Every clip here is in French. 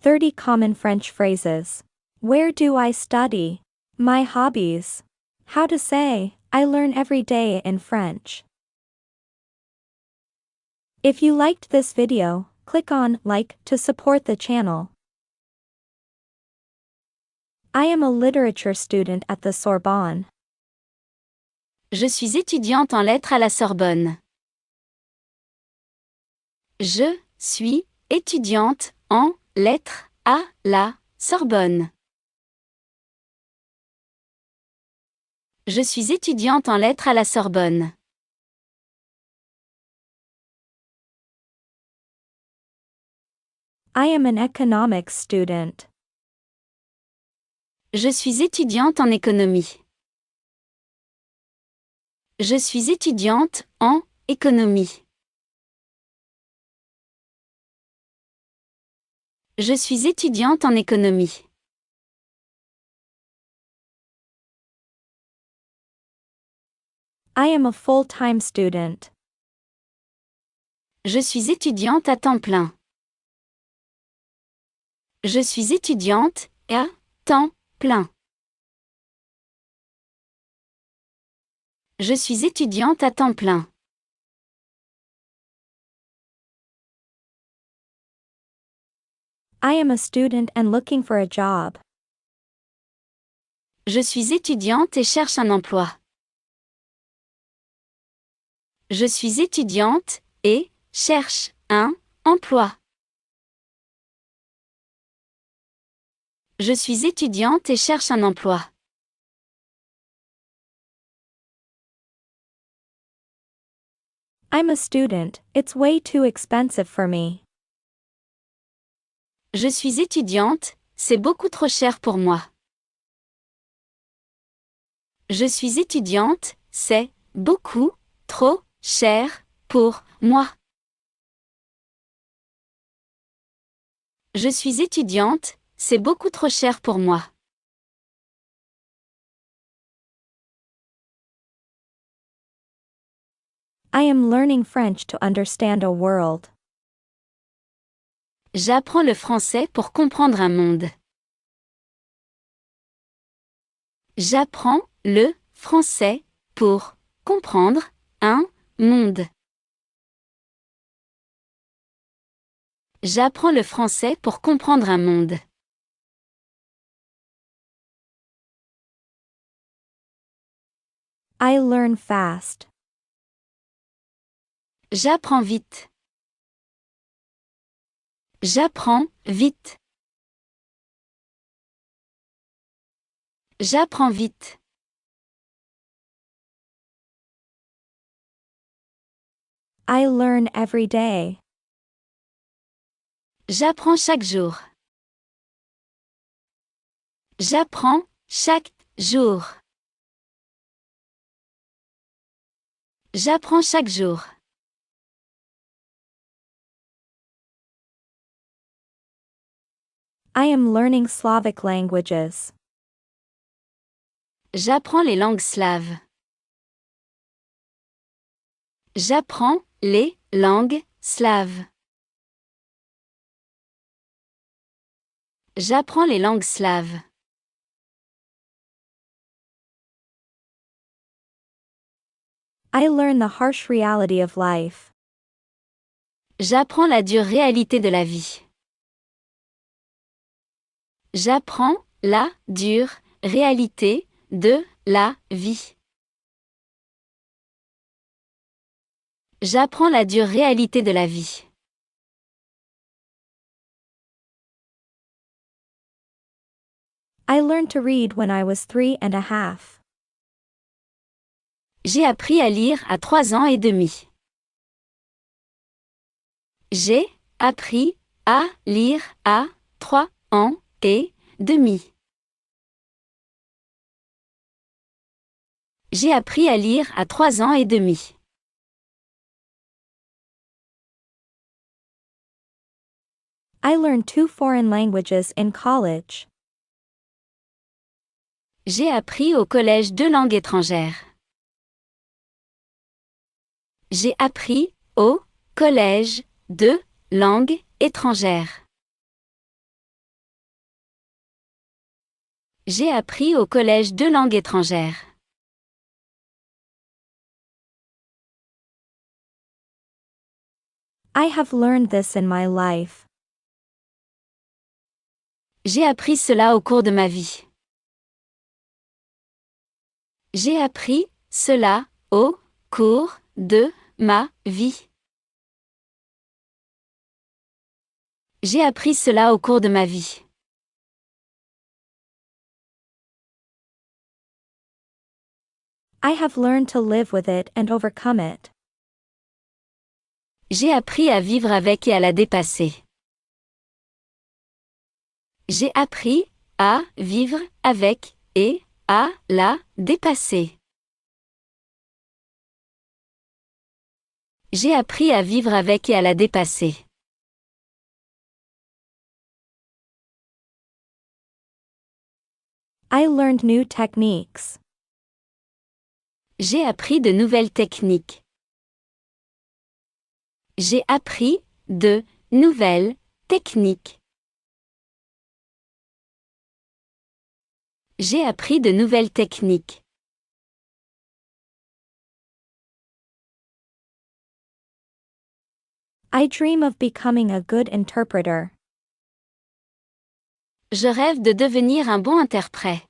30 common French phrases. Where do I study? My hobbies. How to say, I learn every day in French. If you liked this video, click on like to support the channel. I am a literature student at the Sorbonne. Je suis étudiante en lettres à la Sorbonne. Je suis étudiante en lettres à la Sorbonne. Je suis étudiante en lettres à la Sorbonne. I am an economics student. Je suis étudiante en économie. Je suis étudiante en économie. Je suis étudiante en économie. I am a full-time student. Je suis étudiante à temps plein. Je suis étudiante à temps plein. Je suis étudiante à temps plein. I am a student and looking for a job. Je suis étudiante et cherche un emploi. Je suis étudiante et cherche un emploi. Je suis étudiante et cherche un emploi. I'm a student, it's way too expensive for me. Je suis étudiante, c'est beaucoup trop cher pour moi. Je suis étudiante, c'est beaucoup trop cher pour moi. Je suis étudiante, c'est beaucoup trop cher pour moi. I am learning French to understand a world. J'apprends le français pour comprendre un monde. J'apprends le français pour comprendre un monde. J'apprends le français pour comprendre un monde. I learn fast. J'apprends vite. J'apprends vite. J'apprends vite. I learn every day. J'apprends chaque jour. J'apprends chaque jour. J'apprends chaque jour. I am learning Slavic languages. J'apprends les langues slaves. J'apprends les langues slaves. J'apprends les langues slaves. I learn the harsh reality of life. J'apprends la dure réalité de la vie. J'apprends la dure réalité de la vie. J'apprends la dure réalité de la vie. I learned to read when I was 3.5. J'ai appris à lire à 3 ans et demi. J'ai appris à lire à 3 ans et demi. J'ai appris à lire à 3 ans et demi. I learned 2 foreign languages in college. J'ai appris au collège 2 langues étrangères. J'ai appris au collège 2 langues étrangères. J'ai appris au collège 2 langues étrangères. I have learned this in my life. J'ai appris cela au cours de ma vie. J'ai appris cela au cours de ma vie. J'ai appris cela au cours de ma vie. I have learned to live with it and overcome it. J'ai appris à vivre avec et à la dépasser. J'ai appris à vivre avec et à la dépasser. J'ai appris à vivre avec et à la dépasser. I learned new techniques. J'ai appris de nouvelles techniques. J'ai appris de nouvelles techniques. J'ai appris de nouvelles techniques. I dream of becoming a good interpreter. Je rêve de devenir un bon interprète.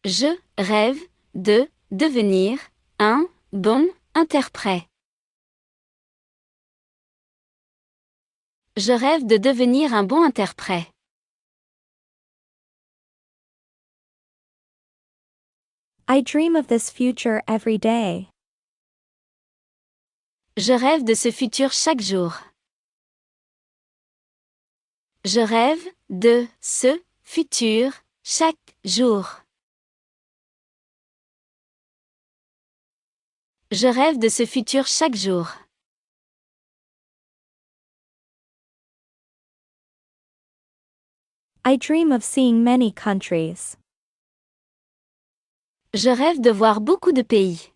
Je rêve de devenir un bon interprète. Je rêve de devenir un bon interprète. I dream of this future every day. Je rêve de ce futur chaque jour. Je rêve de ce futur chaque jour. Je rêve de ce futur chaque jour. I dream of seeing many countries. Je rêve de voir beaucoup de pays.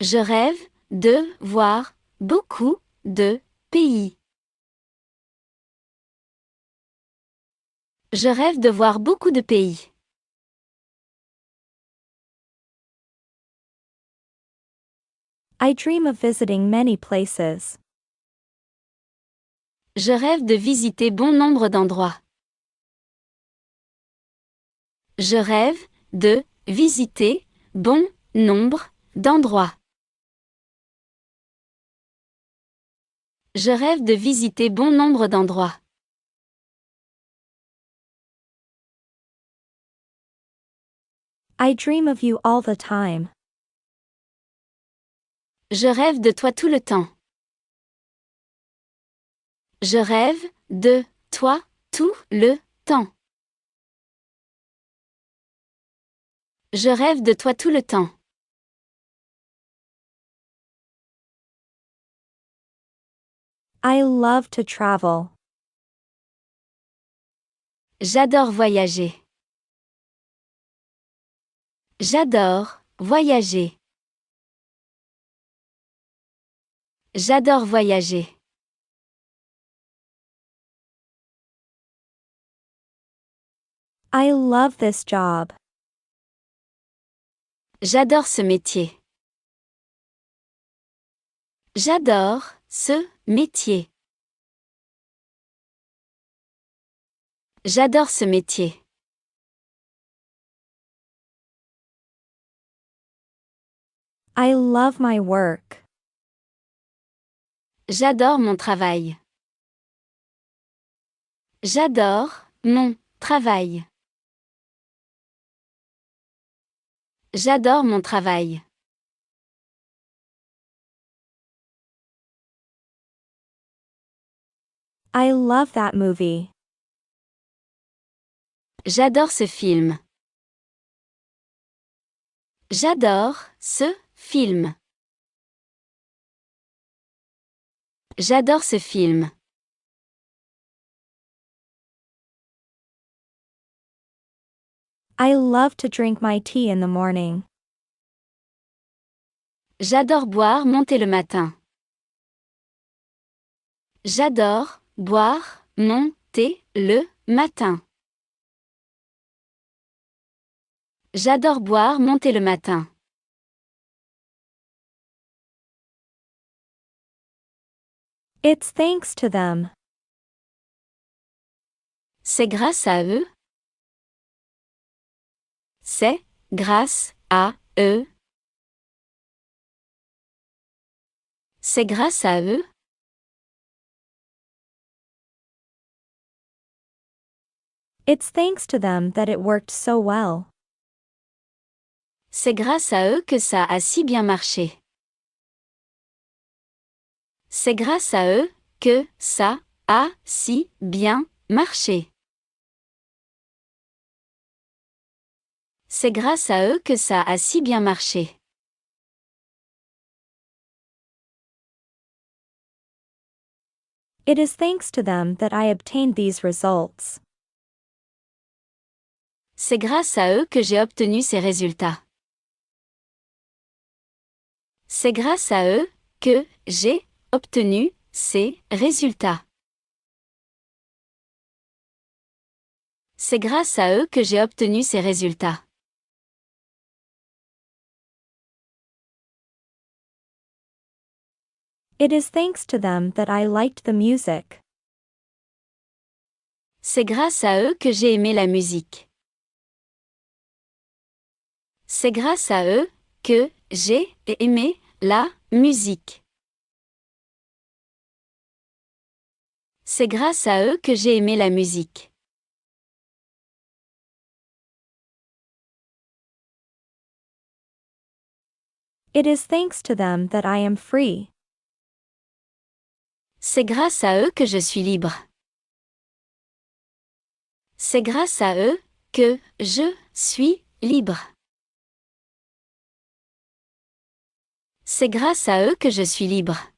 Je rêve de voir beaucoup de pays. Je rêve de voir beaucoup de pays. I dream of visiting many places. Je rêve de visiter bon nombre d'endroits. Je rêve de visiter bon nombre d'endroits. Je rêve de visiter bon nombre d'endroits. I dream of you all the time. Je rêve de toi tout le temps. Je rêve de toi tout le temps. Je rêve de toi tout le temps. I love to travel. J'adore voyager. J'adore voyager. J'adore voyager. I love this job. J'adore ce métier. J'adore ce métier. J'adore ce métier. I love my work. J'adore mon travail. J'adore mon travail. J'adore mon travail. I love that movie. J'adore ce film. J'adore ce film. J'adore ce film. I love to drink my tea in the morning. J'adore boire mon thé le matin. J'adore boire monter le matin. J'adore boire mon thé le matin. It's thanks to them. C'est grâce à eux. C'est grâce à eux. C'est grâce à eux. It's thanks to them that it worked so well. C'est grâce à eux que ça a si bien marché. C'est grâce à eux que ça a si bien marché. C'est grâce à eux que ça a si bien marché. It is thanks to them that I obtained these results. C'est grâce à eux que j'ai obtenu ces résultats. C'est grâce à eux que j'ai obtenu ces résultats. C'est grâce à eux que j'ai obtenu ces résultats. It is thanks to them that I liked the music. C'est grâce à eux que j'ai aimé la musique. C'est grâce à eux que j'ai aimé la musique. C'est grâce à eux que j'ai aimé la musique. It is thanks to them that I am free. C'est grâce à eux que je suis libre. C'est grâce à eux que je suis libre. C'est grâce à eux que je suis libre.